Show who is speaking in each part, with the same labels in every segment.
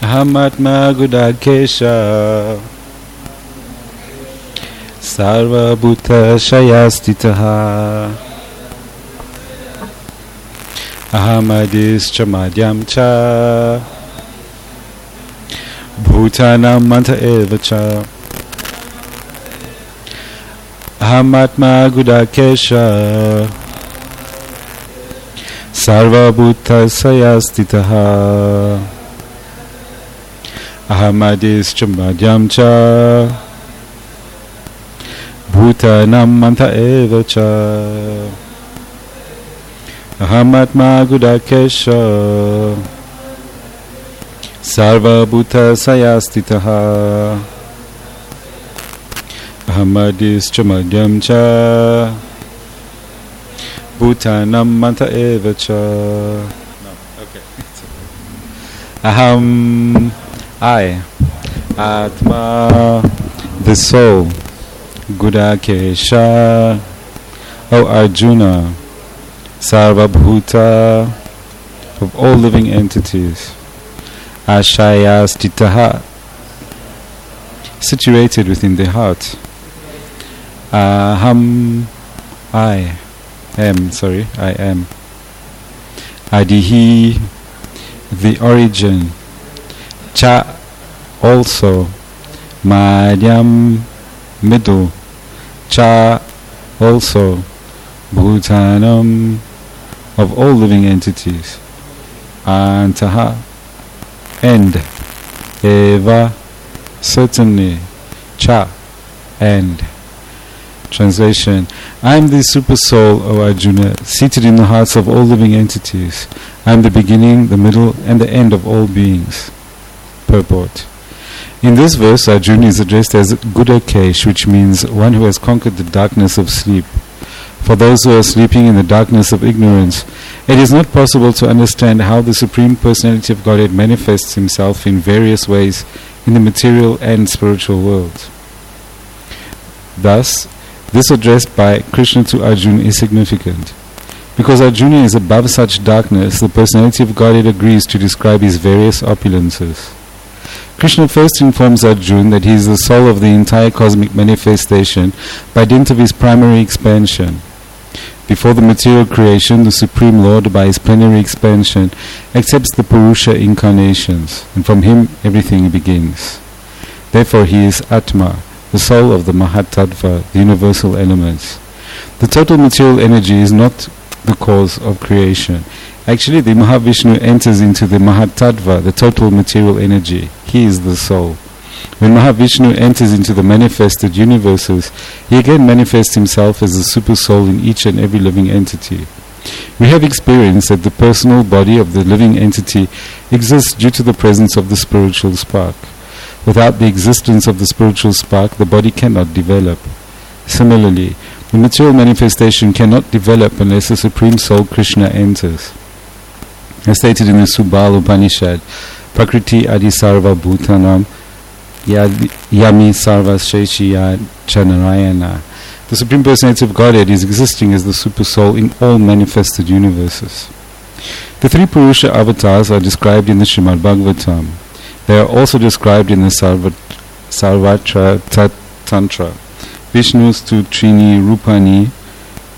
Speaker 1: Ahamatma Gudakesha Sarva Bhuta Shayastitaha Ahamadischa Madhyamcha Bhutanam Manta Evacha Ahamatma Gudakesha Sarva Bhuta Shayastitaha Ahamadischa Madhyamcha Bhutanam Manta Evacha Ahamatma Gudakesha Sarva Bhuta Sayastitaha Ahamadischa Madhyamcha Bhutanam Manta Evacha. Aham, I, Atma, the soul, Gudakesha, O Arjuna, Sarva Bhuta, of all living entities, Ashayastitaha, situated within the heart. Aham, I am. Adihi, the origin. Cha, also. Madhyam, middle. Cha, also. Bhutanam, of all living entities. Antaha, end. Eva, certainly. Cha, end. Translation. I am the Supersoul, O Arjuna, seated in the hearts of all living entities. I am the beginning, the middle, and the end of all beings. Purport. In this verse, Arjuna is addressed as Gudakesh, which means one who has conquered the darkness of sleep. For those who are sleeping in the darkness of ignorance, it is not possible to understand how the Supreme Personality of Godhead manifests himself in various ways in the material and spiritual world. Thus, this address by Krishna to Arjuna is significant. Because Arjuna is above such darkness, the Personality of Godhead agrees to describe his various opulences. Krishna first informs Arjuna that he is the soul of the entire cosmic manifestation by dint of his primary expansion. Before the material creation, the Supreme Lord, by his plenary expansion, accepts the Purusha incarnations, and from him everything begins. Therefore he is Atma, the soul of the Mahatattva, the universal elements. The total material energy is not the cause of creation. Actually, the Mahavishnu enters into the Mahatattva, the total material energy. He is the soul. When Mahavishnu enters into the manifested universes, he again manifests himself as the Supersoul in each and every living entity. We have experienced that the personal body of the living entity exists due to the presence of the spiritual spark. Without the existence of the spiritual spark, the body cannot develop. Similarly, the material manifestation cannot develop unless the Supreme Soul Krishna enters. As stated in the Subal Upanishad, Prakriti Adi Sarva Bhutanam Yami Sarva Sheshiya Chanarayana. The Supreme Personality of Godhead is existing as the Super Soul in all manifested universes. The three Purusha avatars are described in the Srimad Bhagavatam. They are also described in the Sarvatra Tantra. Vishnu's tu Trini Rupani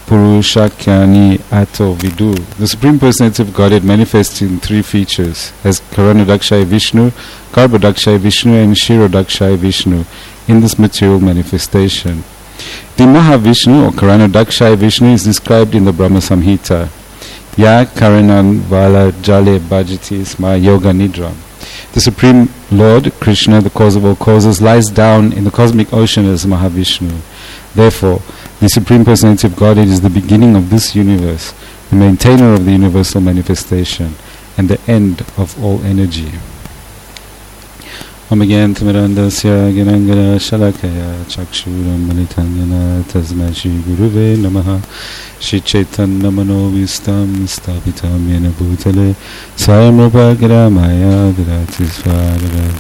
Speaker 1: Purushakyani Ato Vidu. The Supreme Personality of Godhead manifests in three features as Karanodakshaya Vishnu, Garbhodakshaya Vishnu, and Shirodakshaya Vishnu in this material manifestation. The Mahavishnu or Karanodakshaya Vishnu is described in the Brahma Samhita. Ya Karanan Vala Jale Bhajati Sma Yoga Nidra. The Supreme Lord, Krishna, the cause of all causes, lies down in the cosmic ocean as Mahavishnu. Therefore, the Supreme Personality of Godhead is the beginning of this universe, the maintainer of the universal manifestation, and the end of all energy. Om Gyantamirandasya Ginangana Shalakaya Chakshuram Manitanyana Tasmai Shri Guruve Namaha Shri Chaitanya Manovistam Stapitam Yena Bhutale Swayam Rupa Giramaya Viratisvaradat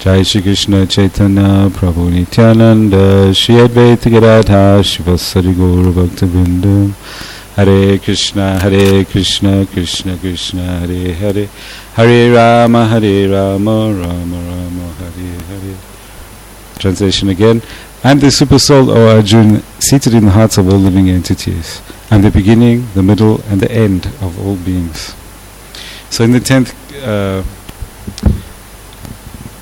Speaker 1: Jai Shri Krishna Chaitanya Prabhu Nityananda Shri Advaita Gadadha Shivasari Gaura Bhakta Vrinda Hare Krishna, Krishna Krishna, Hare Hare, Hare Rama, Rama Rama, Hare Hare. Translation again. I am the Supersoul, O Arjuna, seated in the hearts of all living entities. I am the beginning, the middle, and the end of all beings. So in the 10th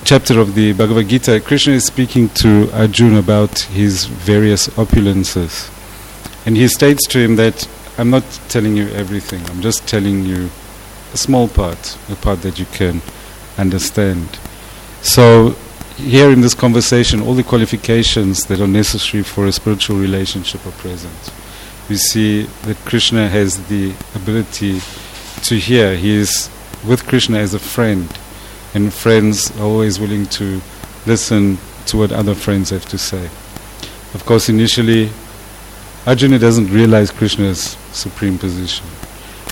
Speaker 1: chapter of the Bhagavad Gita, Krishna is speaking to Arjuna about his various opulences. And he states to him that I'm not telling you everything, I'm just telling you a small part, a part that you can understand. So here in this conversation, all the qualifications that are necessary for a spiritual relationship are present. We see that Krishna has the ability to hear. He is with Krishna as a friend, and friends are always willing to listen to what other friends have to say. Of course, initially, Arjuna doesn't realize Krishna's supreme position.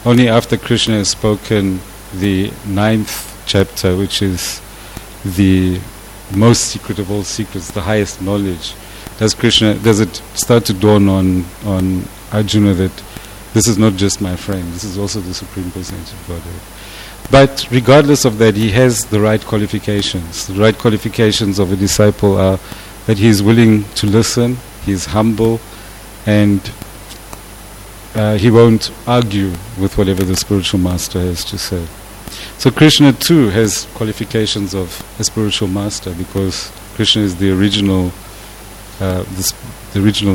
Speaker 1: Only after Krishna has spoken the 9th chapter, which is the most secret of all secrets, the highest knowledge, does it start to dawn on Arjuna that this is not just my friend, this is also the Supreme Personality of Godhead. But regardless of that, he has the right qualifications. The right qualifications of a disciple are that he is willing to listen, he is humble, and he won't argue with whatever the spiritual master has to say. So Krishna too has qualifications of a spiritual master, because Krishna is the original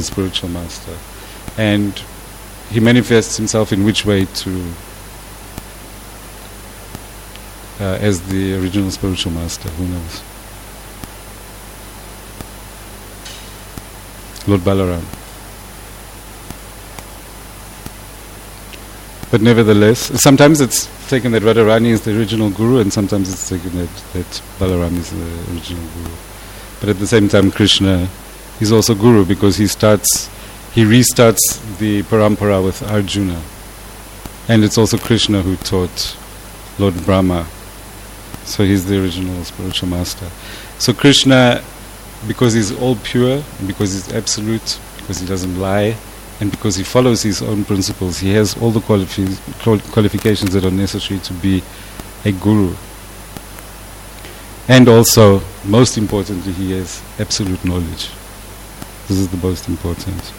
Speaker 1: spiritual master, and he manifests himself in which way to as the original spiritual master? Who knows? Lord Balaram. But nevertheless, sometimes it's taken that Radharani is the original guru, and sometimes it's taken that Balaram is the original guru. But at the same time, Krishna is also guru, because he restarts the parampara with Arjuna. And it's also Krishna who taught Lord Brahma. So he's the original spiritual master. So Krishna, because he's all pure, and because he's absolute, because he doesn't lie, and because he follows his own principles, he has all the qualifications that are necessary to be a guru. And also, most importantly, he has absolute knowledge. This is the most important.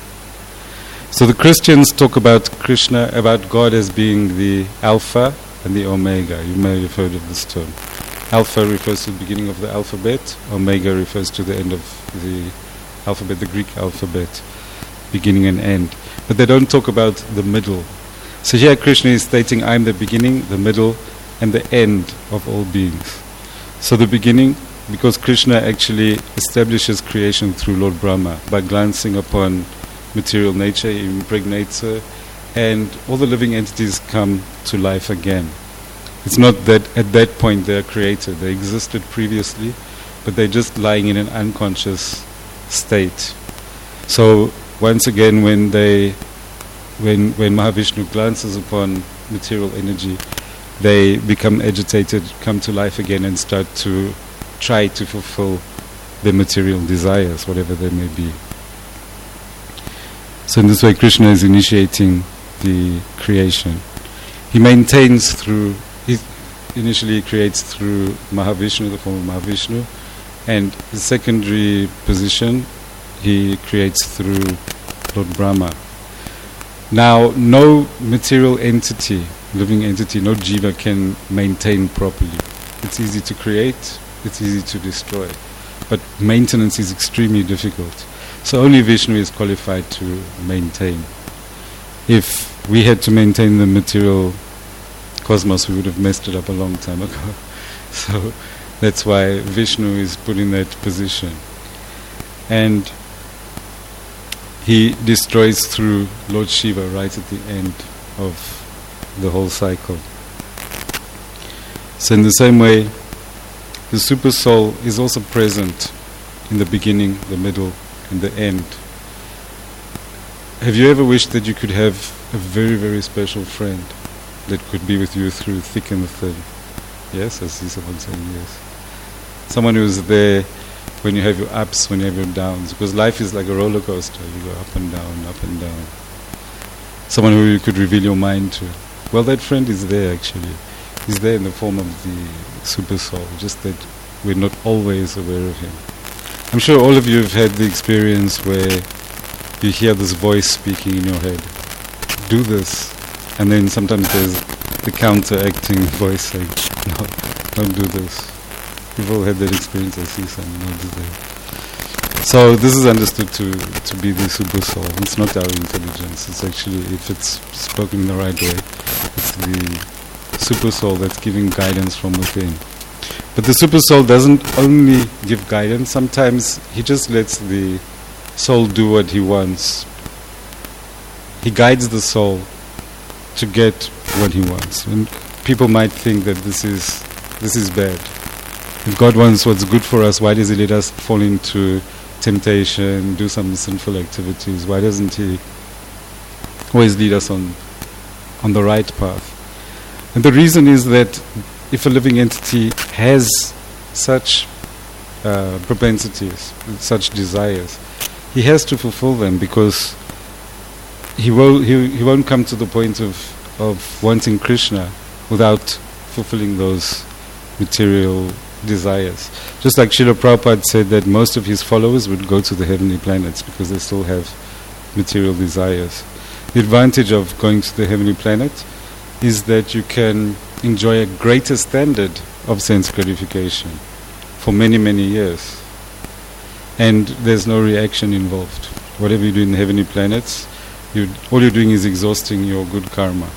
Speaker 1: So the Christians talk about Krishna, about God as being the Alpha and the Omega. You may have heard of this term. Alpha refers to the beginning of the alphabet. Omega refers to the end of the alphabet, the Greek alphabet, beginning and end. But they don't talk about the middle. So here Krishna is stating, I am the beginning, the middle, and the end of all beings. So the beginning, because Krishna actually establishes creation through Lord Brahma by glancing upon material nature, he impregnates her, and all the living entities come to life again. It's not that at that point they are created. They existed previously, but they're just lying in an unconscious state. So once again, when Mahavishnu glances upon material energy, they become agitated, come to life again, and start to try to fulfill their material desires, whatever they may be. So in this way, Krishna is initiating the creation. He initially creates through Mahavishnu, the form of Mahavishnu, and his secondary position, he creates through Lord Brahma. Now, no material entity, living entity, no jiva can maintain properly. It's easy to create, it's easy to destroy, but maintenance is extremely difficult. So only Vishnu is qualified to maintain. If we had to maintain the material cosmos, we would have messed it up a long time ago. So that's why Vishnu is put in that position. And he destroys through Lord Shiva right at the end of the whole cycle. So in the same way, the Supersoul is also present in the beginning, the middle, and the end. Have you ever wished that you could have a very, very special friend that could be with you through thick and thin? Yes, I see someone saying yes. Someone who is there when you have your ups, when you have your downs, because life is like a roller coaster. You go up and down, up and down. someone who you could reveal your mind to. Well, that friend is there actually. He's there in the form of the Supersoul, just that we're not always aware of him. I'm sure all of you have had the experience where you hear this voice speaking in your head. Do this. And then sometimes there's the counteracting voice saying, no, don't do this. We've all had that experience, I see some nods there. So this is understood to be the Supersoul. It's not our intelligence. It's actually, if it's spoken in the right way, it's the Supersoul that's giving guidance from within. But the Supersoul doesn't only give guidance. Sometimes he just lets the soul do what he wants. He guides the soul to get what he wants. And people might think that this is bad. If God wants what's good for us, why does he let us fall into temptation, do some sinful activities? Why doesn't he always lead us on the right path? And the reason is that if a living entity has such propensities, such desires, he has to fulfill them, because he won't come to the point of wanting Krishna without fulfilling those material desires. Just like Srila Prabhupada said that most of his followers would go to the heavenly planets because they still have material desires. The advantage of going to the heavenly planet is that you can enjoy a greater standard of sense gratification for many, many years. And there's no reaction involved. Whatever you do in the heavenly planets, all you're doing is exhausting your good karma.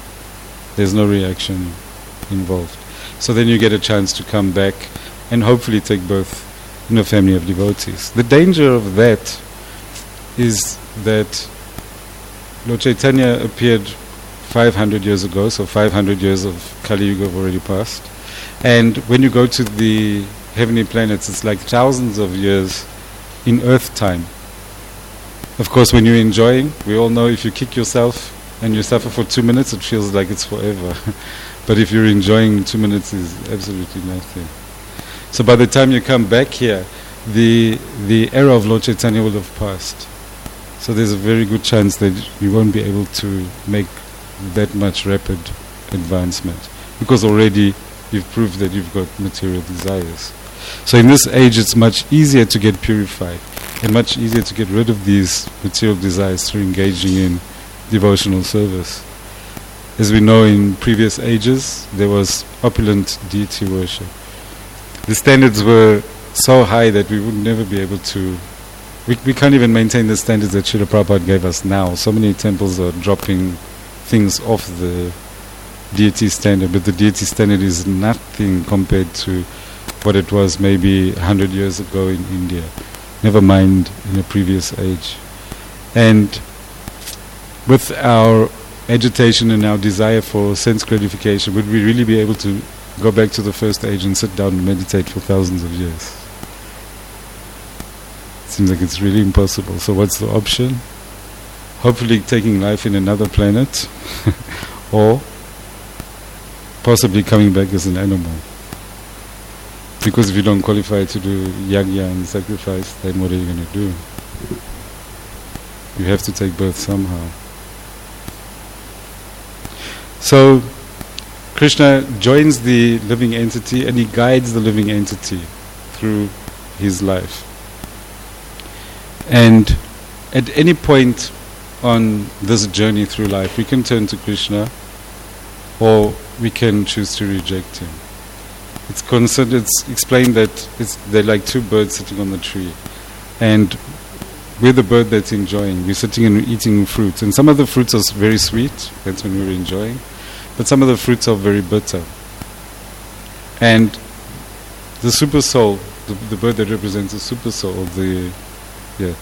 Speaker 1: There's no reaction involved. So then you get a chance to come back and hopefully take birth in a family of devotees. The danger of that is that Lord Chaitanya appeared 500 years ago, so 500 years of Kali Yuga have already passed. And when you go to the heavenly planets, it's like thousands of years in earth time. Of course, when you're enjoying, we all know if you kick yourself and you suffer for 2 minutes, it feels like it's forever. But if you're enjoying, 2 minutes is absolutely nothing. So by the time you come back here, the era of Lord Chaitanya will have passed. So there's a very good chance that you won't be able to make that much rapid advancement, because already you've proved that you've got material desires. So in this age it's much easier to get purified and much easier to get rid of these material desires through engaging in devotional service. As we know, in previous ages there was opulent deity worship. The standards were so high that we would never be able to, we can't even maintain the standards that Srila Prabhupada gave us now. So many temples are dropping things off the deity standard, but the deity standard is nothing compared to what it was maybe 100 years ago in India, never mind in a previous age. And with our agitation and our desire for sense gratification, would we really be able to go back to the first age and sit down and meditate for thousands of years? It seems like it's really impossible. So what's the option? Hopefully taking life in another planet or possibly coming back as an animal. Because if you don't qualify to do yagya and sacrifice, then what are you going to do? You have to take birth somehow. So Krishna joins the living entity and he guides the living entity through his life. And at any point on this journey through life, we can turn to Krishna or we can choose to reject him. It's explained that they're like two birds sitting on the tree, and we're the bird that's enjoying. We're sitting and eating fruits, and some of the fruits are very sweet, that's when we're enjoying, but some of the fruits are very bitter. And the Supersoul, the bird that represents the Supersoul, the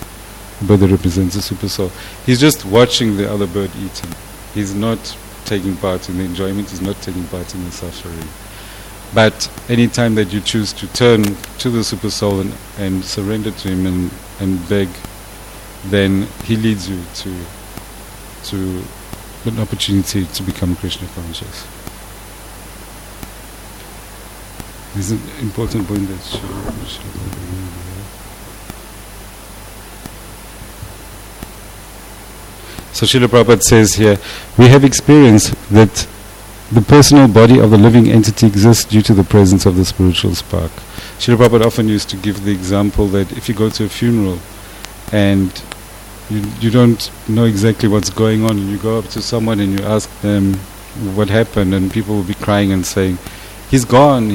Speaker 1: bird that represents the Supersoul, he's just watching the other bird eating. He's not taking part in the enjoyment, he's not taking part in the suffering. But any time that you choose to turn to the Supersoul and surrender to him and beg, then he leads you to an opportunity to become Krishna conscious. This is an important point that So Srila Prabhupada says here, we have experienced that the personal body of the living entity exists due to the presence of the spiritual spark. Srila Prabhupada often used to give the example that if you go to a funeral and you don't know exactly what's going on, and you go up to someone and you ask them what happened, and people will be crying and saying, he's gone.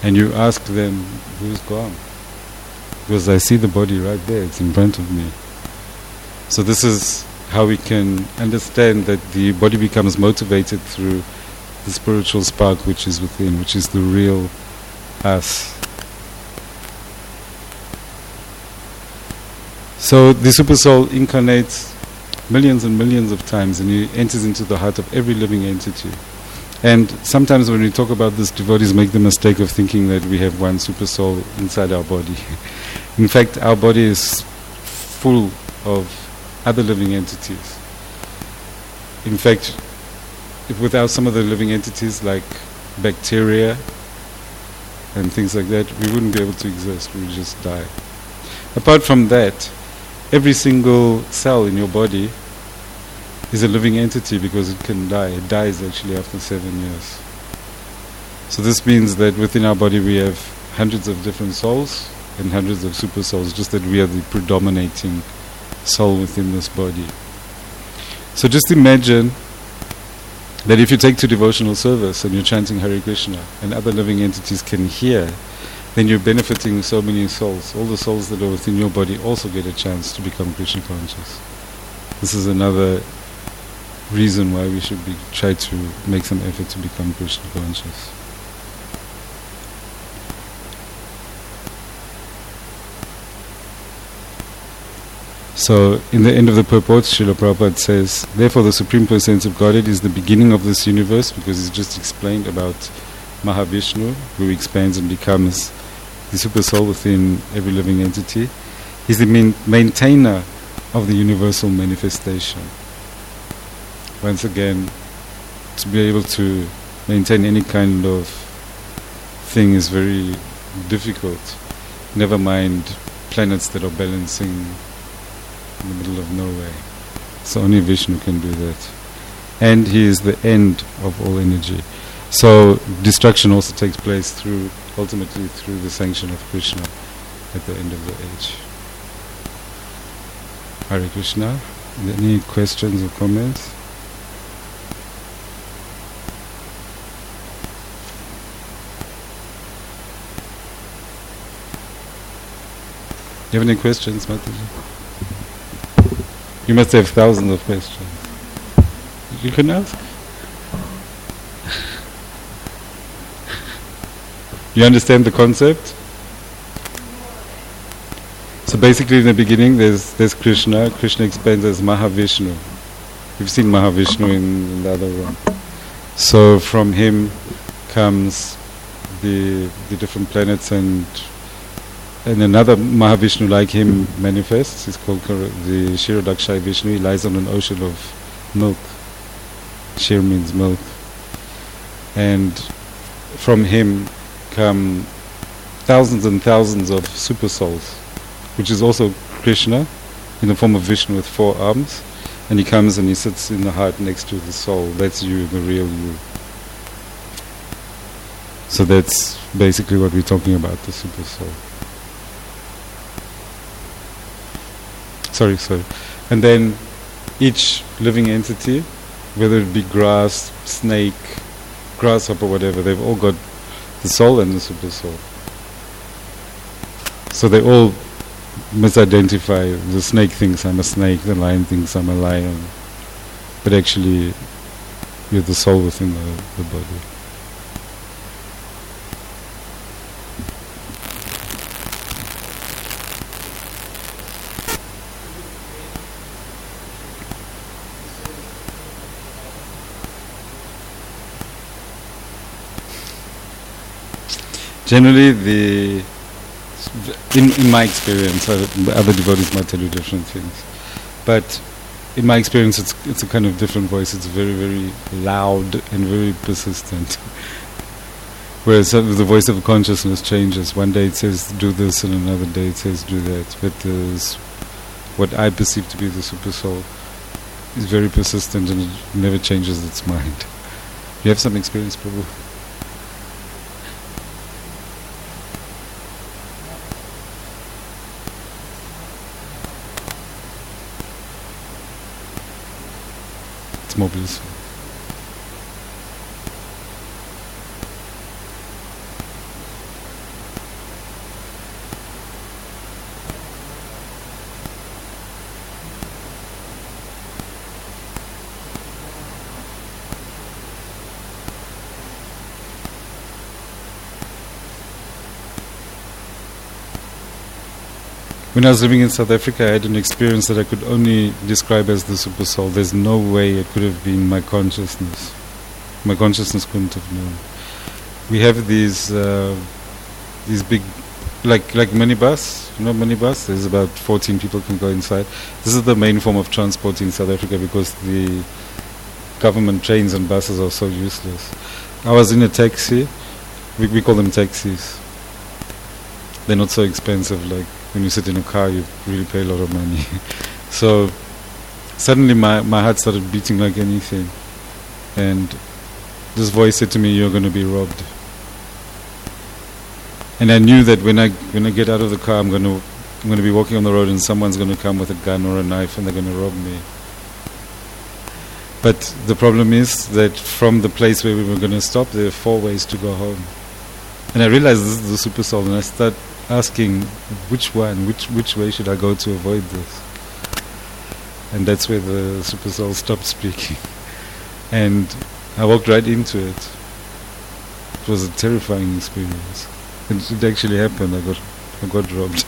Speaker 1: And you ask them, who's gone? Because I see the body right there, it's in front of me. So this is how we can understand that the body becomes motivated through the spiritual spark which is within, which is the real us. So the Supersoul incarnates millions and millions of times, and he enters into the heart of every living entity. And sometimes when we talk about this, devotees make the mistake of thinking that we have one Supersoul inside our body. In fact, our body is full of other living entities. In fact, if without some of the living entities like bacteria and things like that, we wouldn't be able to exist, we would just die. Apart from that, every single cell in your body is a living entity because it can die. It dies actually after 7 years. So this means that within our body we have hundreds of different souls and hundreds of super souls, just that we are the predominating soul within this body. So just imagine that if you take to devotional service and you're chanting Hare Krishna and other living entities can hear, then you're benefiting so many souls. All the souls that are within your body also get a chance to become Krishna conscious. This is another reason why we should try to make some effort to become Krishna conscious. So, in the end of the purport, Srila Prabhupada says, therefore the Supreme Personality of Godhead is the beginning of this universe, because he's just explained about Mahavishnu, who expands and becomes the super soul within every living entity. He's the maintainer of the universal manifestation. Once again, to be able to maintain any kind of thing is very difficult. Never mind planets that are balancing in the middle of nowhere. So only Vishnu can do that. And he is the end of all energy. So destruction also takes place ultimately through the sanction of Krishna at the end of the age. Hare Krishna. Any questions or comments? You have any questions, Mataji? You must have thousands of questions. You can ask. You understand the concept? So basically in the beginning there's Krishna. Krishna explains as Mahavishnu. You've seen Mahavishnu in the other room. So from him comes the different planets, and another Mahavishnu like him manifests. He's called the Kshirodakshai Vishnu. He lies on an ocean of milk. Kshir means milk. And from him come thousands and thousands of super souls, which is also Krishna in the form of Vishnu with 4 arms. And he comes and he sits in the heart next to the soul. That's you, the real you. So that's basically what we're talking about, the super soul. Sorry. And then each living entity, whether it be grass, snake, grasshopper, whatever, they've all got the soul and the super soul. So they all misidentify. The snake thinks I'm a snake, the lion thinks I'm a lion. But actually, you're the soul within the body. Generally, in my experience, other devotees might tell you different things, but in my experience, it's a kind of different voice. It's very, very loud and very persistent. Whereas the voice of consciousness changes. One day it says do this, and another day it says do that. But what I perceive to be the super soul is very persistent and it never changes its mind. You have some experience, Prabhu? It's more blissful. When I was living in South Africa, I had an experience that I could only describe as the Supersoul. There's no way it could have been my consciousness. My consciousness couldn't have known. We have these big, like minibus. You know minibus? There's about 14 people can go inside. This is the main form of transport in South Africa because the government trains and buses are so useless. I was in a taxi. We call them taxis. They're not so expensive like when you sit in a car, you really pay a lot of money. So suddenly my heart started beating like anything, and this voice said to me, "You're going to be robbed." And I knew that when I get out of the car, I'm going to be walking on the road, and someone's going to come with a gun or a knife, and they're going to rob me. But the problem is that from the place where we were going to stop, there are 4 ways to go home. And I realized this is the Supersoul, and I start asking which way should I go to avoid this? And that's where the Supersoul stopped speaking. And I walked right into it. It was a terrifying experience. It actually happened. I got robbed.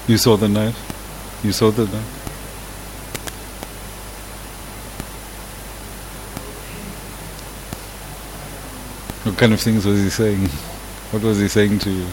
Speaker 1: You saw the knife? You saw the knife? What kind of things was he saying? What was he saying to you?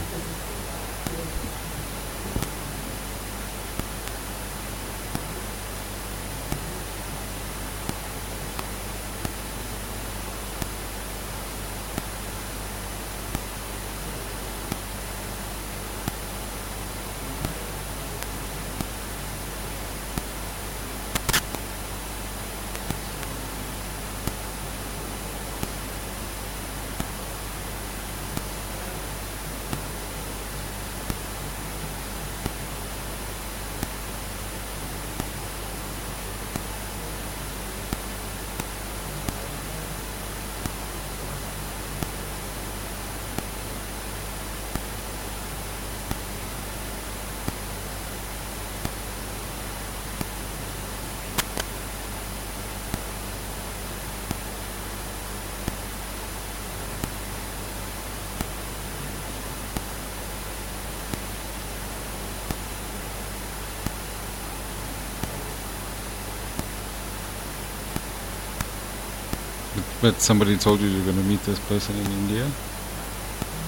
Speaker 1: But somebody told you you're going to meet this person in India?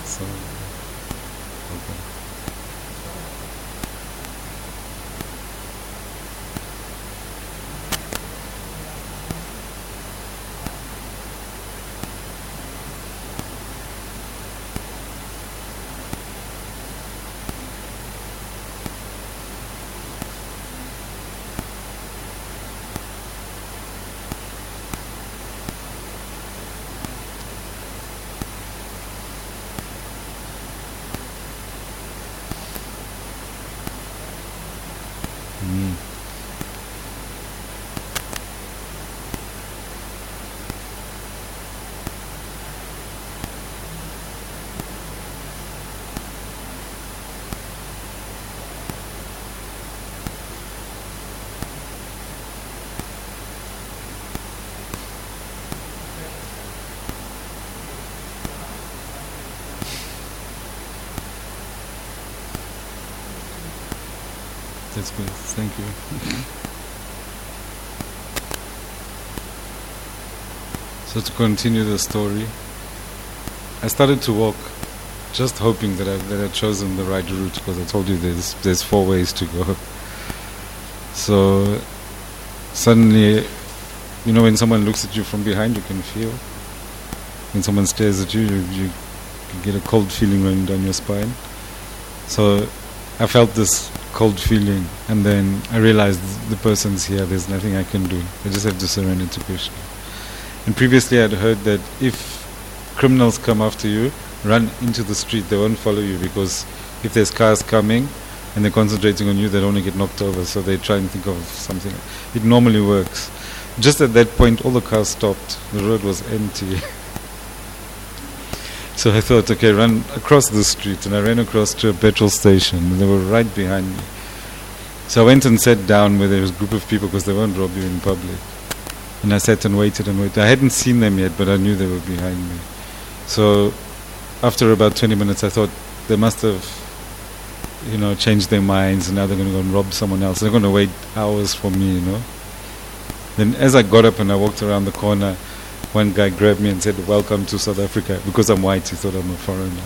Speaker 1: So, okay. That's good. Thank you. So to continue the story, I started to walk, just hoping that I'd chosen the right route, because I told you there's 4 ways to go. So suddenly, when someone looks at you from behind, you can feel. When someone stares at you, you get a cold feeling running down your spine. So I felt this cold feeling, and then I realized the person's here, there's nothing I can do. I just have to surrender to Krishna. And previously I'd heard that if criminals come after you, run into the street, they won't follow you, because if there's cars coming and they're concentrating on you, they'll only get knocked over, so they try and think of something. It normally works. Just at that point, all the cars stopped. The road was empty. So I thought, okay, run across the street, and I ran across to a petrol station, and they were right behind me. So I went and sat down where there was a group of people, because they won't rob you in public. And I sat and waited and waited. I hadn't seen them yet, but I knew they were behind me. So after about 20 minutes, I thought they must have, changed their minds, and now they're going to go and rob someone else. They're going to wait hours for me, Then as I got up and I walked around the corner, one guy grabbed me and said, "Welcome to South Africa." Because I'm white, he thought I'm a foreigner.